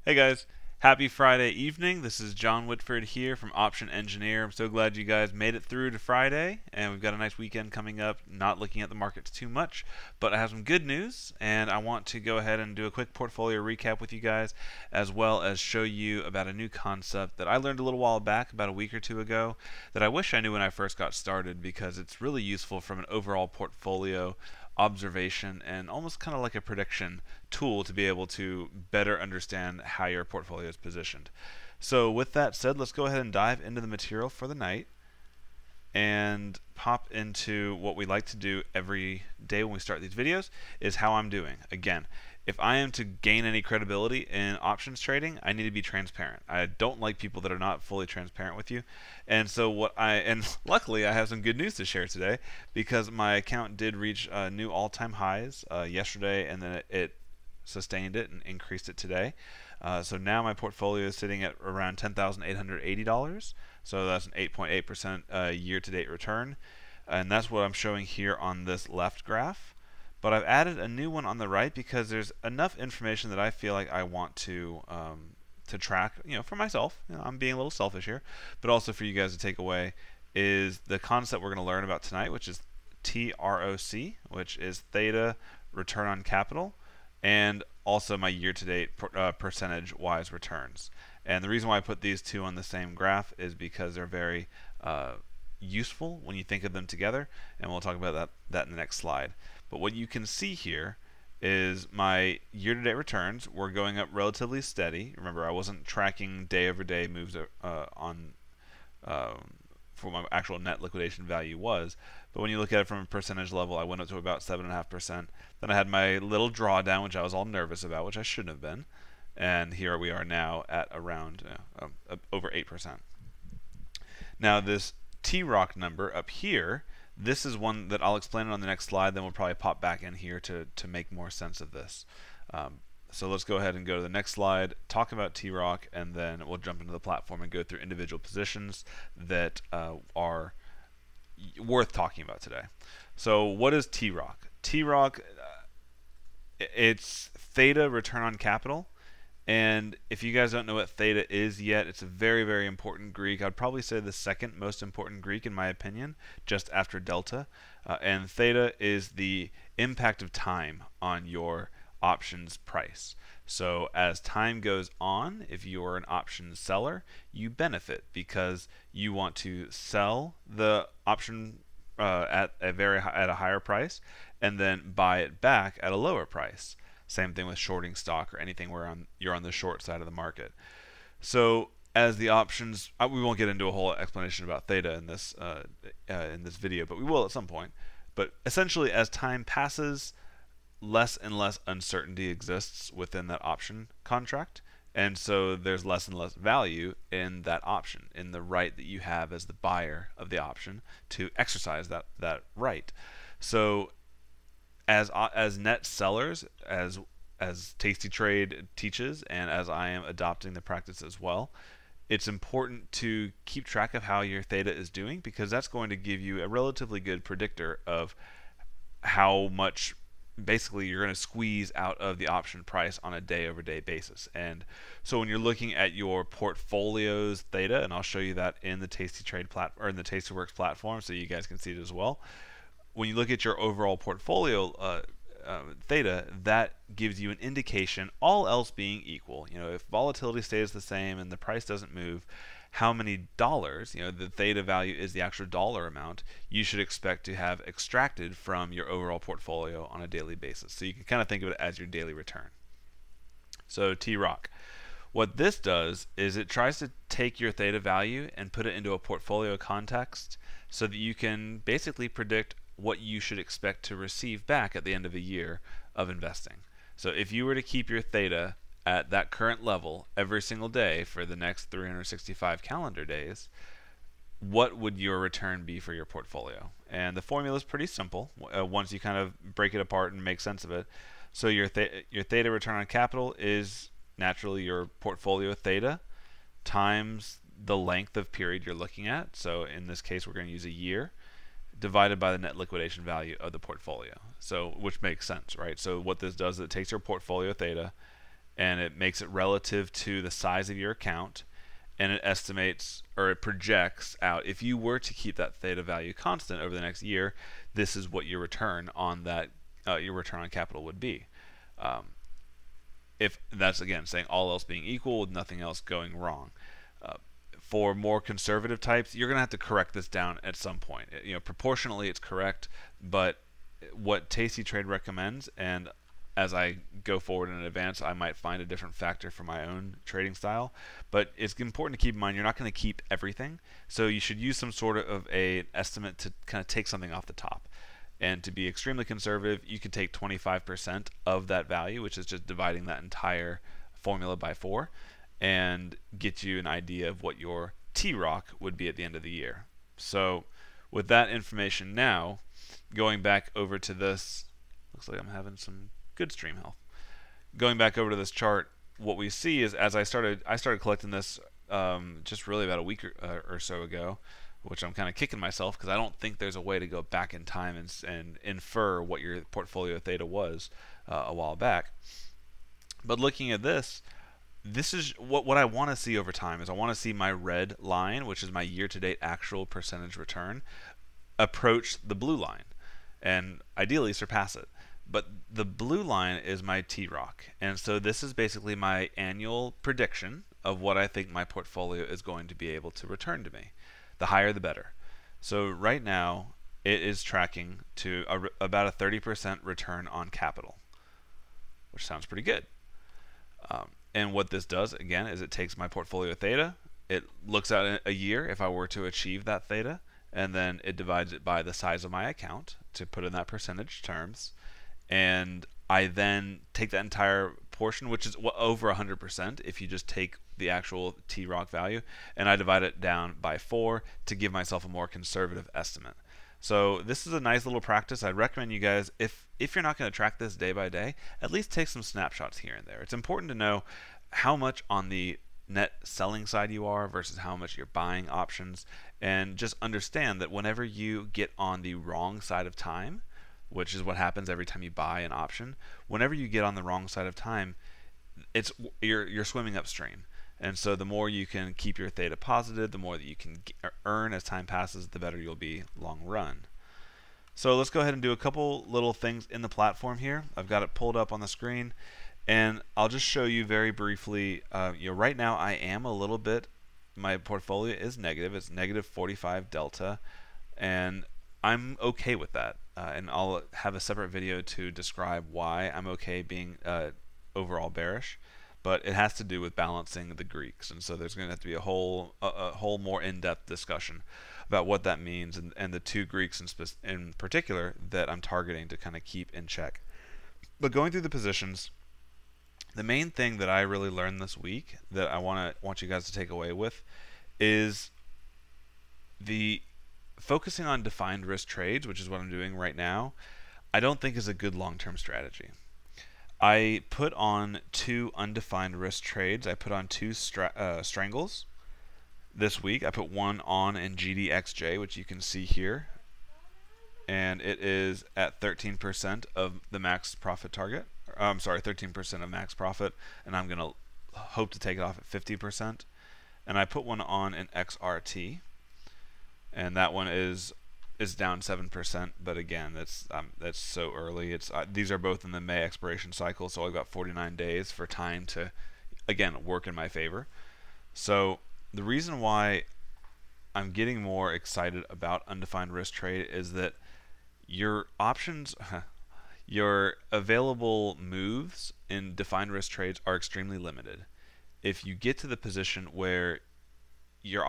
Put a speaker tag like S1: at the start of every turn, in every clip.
S1: Hey guys, happy Friday evening. This is John Whitford here from Option Engineer. I'm so glad you guys made it through to Friday, and we've got a nice weekend coming up. Not looking at the markets too much, but I have some good news, and I want to go ahead and do a quick portfolio recap with you guys, as well as show you about a new concept that I learned a little while back, about a week or two ago, that I wish I knew when I first got started because it's really useful from an overall portfolio observation and almost kind of like a prediction tool to be able to better understand how your portfolio is positioned. So with that said, let's go ahead and dive into the material for the night and pop into what we like to do every day when we start these videos is how I'm doing. Again, if I am to gain any credibility in options trading, I need to be transparent. I don't like people that are not fully transparent with you. And so luckily I have some good news to share today because my account did reach new all-time highs yesterday, and then it sustained it and increased it today. So now my portfolio is sitting at around $10,880. So that's an 8.8% year-to-date return. And that's what I'm showing here on this left graph. But I've added a new one on the right because there's enough information that I feel like I want to track, for myself. I'm being a little selfish here, but also for you guys to take away is the concept we're going to learn about tonight, which is TROC, which is Theta Return on Capital, and also my year-to-date percentage-wise returns. And the reason why I put these two on the same graph is because they're very useful when you think of them together, and we'll talk about that in the next slide. But what you can see here is my year-to-date returns were going up relatively steady. Remember, I wasn't tracking day-over-day moves on for my actual net liquidation value was. But when you look at it from a percentage level, I went up to about 7.5%. Then I had my little drawdown, which I was all nervous about, which I shouldn't have been. And here we are now at around over 8%. Now this TROC number up here, this is one that I'll explain on the next slide, then we'll probably pop back in here to make more sense of this. So let's go ahead and go to the next slide, talk about TROC, and then we'll jump into the platform and go through individual positions that are worth talking about today. So what is TROC? TROC, it's Theta Return on Capital. And if you guys don't know what theta is yet, it's a very, very important Greek. I'd probably say the second most important Greek in my opinion, just after delta. And theta is the impact of time on your options price. So as time goes on, if you're an options seller, you benefit because you want to sell the option at a higher price and then buy it back at a lower price. Same thing with shorting stock or anything where you're on the short side of the market. So as the options, we won't get into a whole explanation about theta in this video, but we will at some point. But essentially, as time passes, less and less uncertainty exists within that option contract, and so there's less and less value in that option, in the right that you have as the buyer of the option to exercise that right. So as net sellers, as Tasty Trade teaches, and as I am adopting the practice as well, it's important to keep track of how your theta is doing because that's going to give you a relatively good predictor of how much basically you're going to squeeze out of the option price on a day-over-day basis. And so when you're looking at your portfolio's theta, and I'll show you that in the Tasty Trade or in the Tastyworks platform so you guys can see it as well. When you look at your overall portfolio theta, that gives you an indication, all else being equal. If volatility stays the same and the price doesn't move, how many dollars, the theta value is the actual dollar amount you should expect to have extracted from your overall portfolio on a daily basis. So you can kind of think of it as your daily return. So TROC. What this does is it tries to take your theta value and put it into a portfolio context so that you can basically predict what you should expect to receive back at the end of a year of investing. So if you were to keep your theta at that current level every single day for the next 365 calendar days, what would your return be for your portfolio? And the formula is pretty simple once you kind of break it apart and make sense of it. So your theta return on capital is naturally your portfolio theta times the length of period you're looking at. So in this case, we're going to use a year, divided by the net liquidation value of the portfolio. So which makes sense, right? So what this does is it takes your portfolio theta and it makes it relative to the size of your account, and it estimates or it projects out if you were to keep that theta value constant over the next year, this is what your return on that your return on capital would be. If that's, again, saying all else being equal with nothing else going wrong. For more conservative types, you're going to have to correct this down at some point. Proportionally it's correct, but what Tasty Trade recommends, and as I go forward in advance, I might find a different factor for my own trading style. But it's important to keep in mind you're not going to keep everything, so you should use some sort of a estimate to kind of take something off the top. And to be extremely conservative, you could take 25% of that value, which is just dividing that entire formula by 4, and get you an idea of what your TROC would be at the end of the year. So with that information now, going back over to this, looks like I'm having some good stream health. Going back over to this chart, what we see is as I started collecting this just really about a week or so ago, which I'm kind of kicking myself because I don't think there's a way to go back in time and infer what your portfolio theta was a while back. But looking at this is what I want to see over time. Is I want to see my red line, which is my year-to-date actual percentage return, approach the blue line and ideally surpass it. But the blue line is my TROC, and so this is basically my annual prediction of what I think my portfolio is going to be able to return to me. The higher the better. So right now it is tracking to about a 30% return on capital, which sounds pretty good. And what this does, again, is it takes my portfolio theta, it looks at a year if I were to achieve that theta, and then it divides it by the size of my account to put in that percentage terms, and I then take that entire portion, which is over 100% if you just take the actual TROC value, and I divide it down by 4 to give myself a more conservative estimate. So this is a nice little practice. I'd recommend you guys, if you're not going to track this day by day, at least take some snapshots here and there. It's important to know how much on the net selling side you are versus how much you're buying options, and just understand that whenever you get on the wrong side of time, which is what happens every time you buy an option, whenever you get on the wrong side of time, you're swimming upstream. And so the more you can keep your theta positive, the more that you can earn as time passes, the better you'll be long run. So let's go ahead and do a couple little things in the platform here. I've got it pulled up on the screen, and I'll just show you very briefly. Right now I am a little bit, my portfolio is negative. It's negative 45 delta, and I'm okay with that. And I'll have a separate video to describe why I'm okay being overall bearish. But it has to do with balancing the Greeks, and so there's going to have to be a whole more in-depth discussion about what that means, and the two Greeks in particular that I'm targeting to kind of keep in check. But going through the positions, the main thing that I really learned this week that I want you guys to take away with is the focusing on defined risk trades, which is what I'm doing right now, I don't think is a good long-term strategy. I put on 2 undefined risk trades. I put on 2 strangles this week. I put one on in GDXJ, which you can see here, and it is at 13% of the max profit target. I'm sorry, 13% of max profit, and I'm going to hope to take it off at 50%. And I put one on in XRT, and that one is down 7%, but again, that's so early. These are both in the May expiration cycle, so I've got 49 days for time to, again, work in my favor. So the reason why I'm getting more excited about undefined risk trade is that your options, your available moves in defined risk trades are extremely limited. If you get to the position where your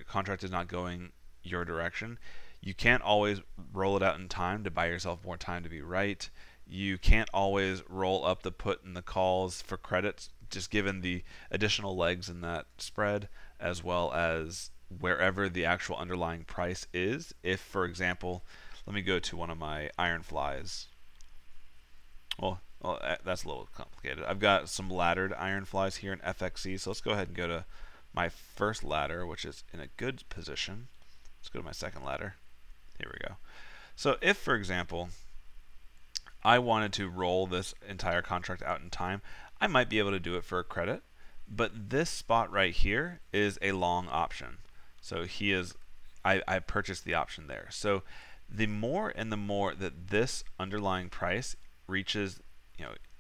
S1: contract is not going your direction, you can't always roll it out in time to buy yourself more time to be right. You can't always roll up the put and the calls for credits, just given the additional legs in that spread, as well as wherever the actual underlying price is. If, for example, let me go to one of my iron flies. Well, that's a little complicated. I've got some laddered iron flies here in FXC, so let's go ahead and go to my first ladder, which is in a good position. Let's go to my second ladder. Here we go. So if, for example, I wanted to roll this entire contract out in time, I might be able to do it for a credit, but this spot right here is a long option. So I purchased the option there. So the more and the more that this underlying price reaches,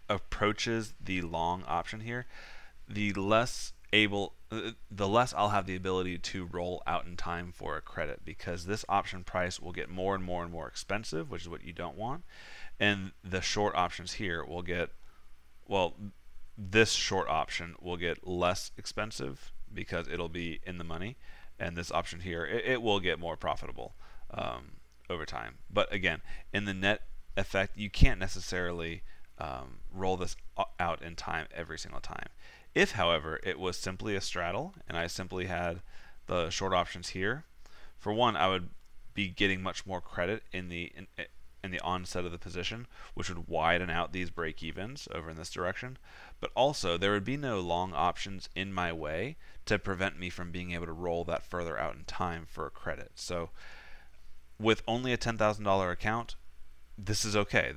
S1: approaches the long option here, the less I'll have the ability to roll out in time for a credit, because this option price will get more and more and more expensive, which is what you don't want. And the short options here will get, well, this short option will get less expensive because it'll be in the money, and this option here, it will get more profitable over time. But again, in the net effect, you can't necessarily roll this out in time every single time. If, however, it was simply a straddle and I simply had the short options here, for one, I would be getting much more credit in the onset of the position, which would widen out these break-evens over in this direction. But also, there would be no long options in my way to prevent me from being able to roll that further out in time for a credit. So with only a $10,000 account, this is okay.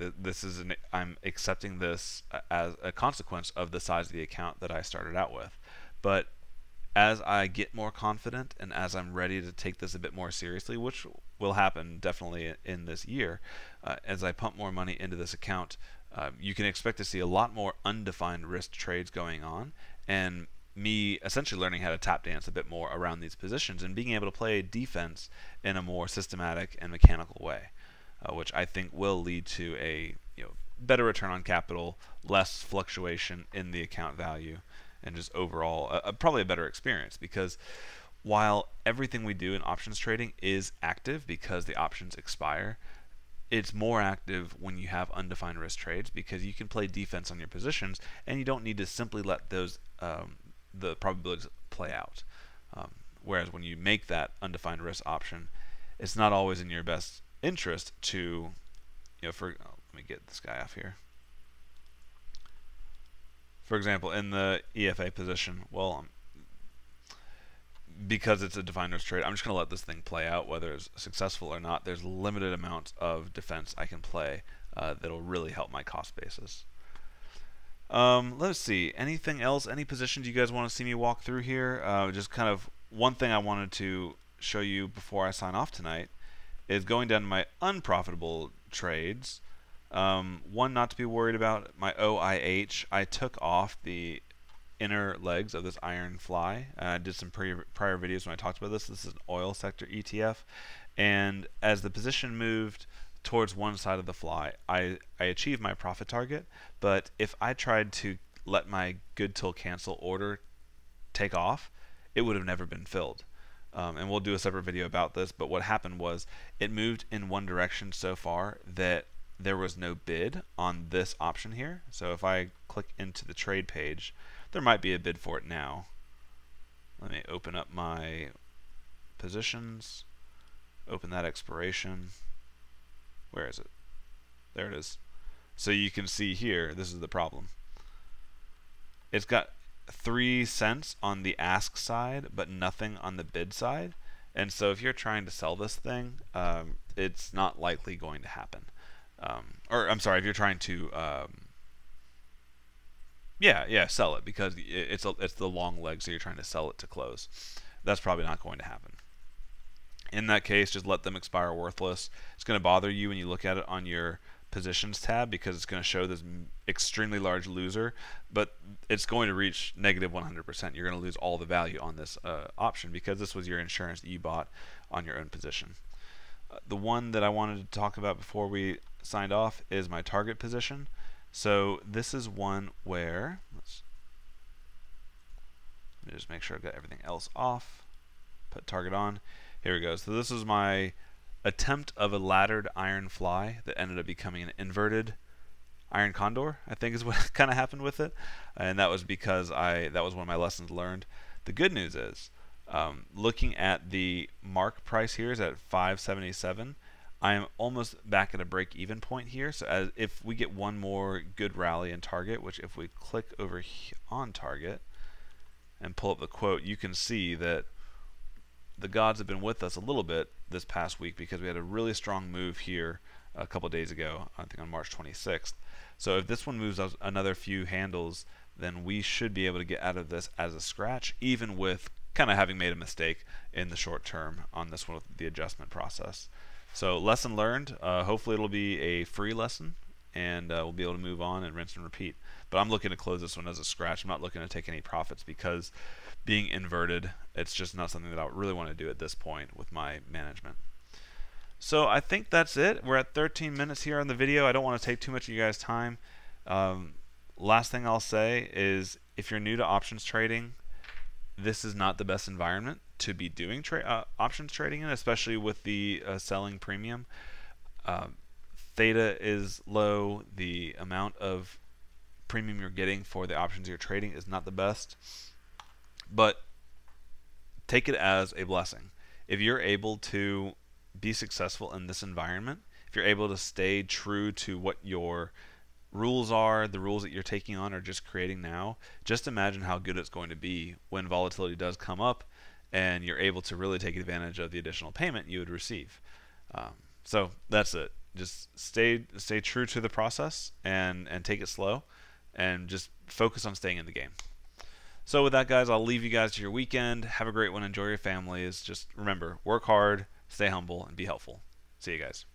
S1: I'm accepting this as a consequence of the size of the account that I started out with. But as I get more confident and as I'm ready to take this a bit more seriously, which will happen definitely in this year, as I pump more money into this account, you can expect to see a lot more undefined risk trades going on, and me essentially learning how to tap dance a bit more around these positions and being able to play defense in a more systematic and mechanical way. Which I think will lead to a better return on capital, less fluctuation in the account value, and just overall probably a better experience. Because while everything we do in options trading is active because the options expire, it's more active when you have undefined risk trades, because you can play defense on your positions and you don't need to simply let those the probabilities play out. Whereas when you make that undefined risk option, it's not always in your best interest to, let me get this guy off here. For example, in the EFA position, well, because it's a defined risk trade, I'm just going to let this thing play out, whether it's successful or not. There's a limited amount of defense I can play that'll really help my cost basis. Let's see, anything else, any positions you guys want to see me walk through here? Just kind of one thing I wanted to show you before I sign off tonight is going down to my unprofitable trades. One not to be worried about, my OIH. I took off the inner legs of this iron fly. I did some prior videos when I talked about this. This is an oil sector ETF. And as the position moved towards one side of the fly, I achieved my profit target. But if I tried to let my good till cancel order take off, it would have never been filled. And we'll do a separate video about this, but what happened was it moved in one direction so far that there was no bid on this option here. So if I click into the trade page, there might be a bid for it now. Let me open up my positions, open that expiration. Where is it? There it is. So you can see here, this is the problem. It's got 3 cents on the ask side, but nothing on the bid side. And so if you're trying to sell this thing, it's not likely going to happen. Or I'm sorry, if you're trying to sell it, because it's the long leg, so you're trying to sell it to close. That's probably not going to happen. In that case, just let them expire worthless. It's going to bother you when you look at it on your positions tab, because it's going to show this extremely large loser, but it's going to reach negative 100%. You're going to lose all the value on this option, because this was your insurance that you bought on your own position. The one that I wanted to talk about before we signed off is my target position. So this is one where, let me just make sure I've got everything else off, put target on. Here we go. So this is my attempt of a laddered iron fly that ended up becoming an inverted iron condor, I think is what kind of happened with it. And that was because that was one of my lessons learned. The good news is, looking at the mark price here is at 577. I am almost back at a break-even point here. So if we get one more good rally in target, which if we click over on target and pull up the quote, you can see that the gods have been with us a little bit this past week, because we had a really strong move here a couple days ago, I think on March 26th. So if this one moves up another few handles, then we should be able to get out of this as a scratch, even with kind of having made a mistake in the short term on this one with the adjustment process. So lesson learned. Hopefully it'll be a free lesson, and we'll be able to move on and rinse and repeat. But I'm looking to close this one as a scratch. I'm not looking to take any profits because being inverted, it's just not something that I really want to do at this point with my management. So I think that's it. We're at 13 minutes here on the video. I don't want to take too much of you guys' time. Last thing I'll say is if you're new to options trading, this is not the best environment to be doing options trading in, especially with the selling premium. Theta is low. The amount of premium you're getting for the options you're trading is not the best. But take it as a blessing. If you're able to be successful in this environment, if you're able to stay true to what your rules are, the rules that you're taking on or just creating now, just imagine how good it's going to be when volatility does come up and you're able to really take advantage of the additional payment you would receive. So that's it. Just stay true to the process and take it slow and just focus on staying in the game. So with that, guys, I'll leave you guys to your weekend. Have a great one. Enjoy your families. Just remember, work hard, stay humble, and be helpful. See you guys.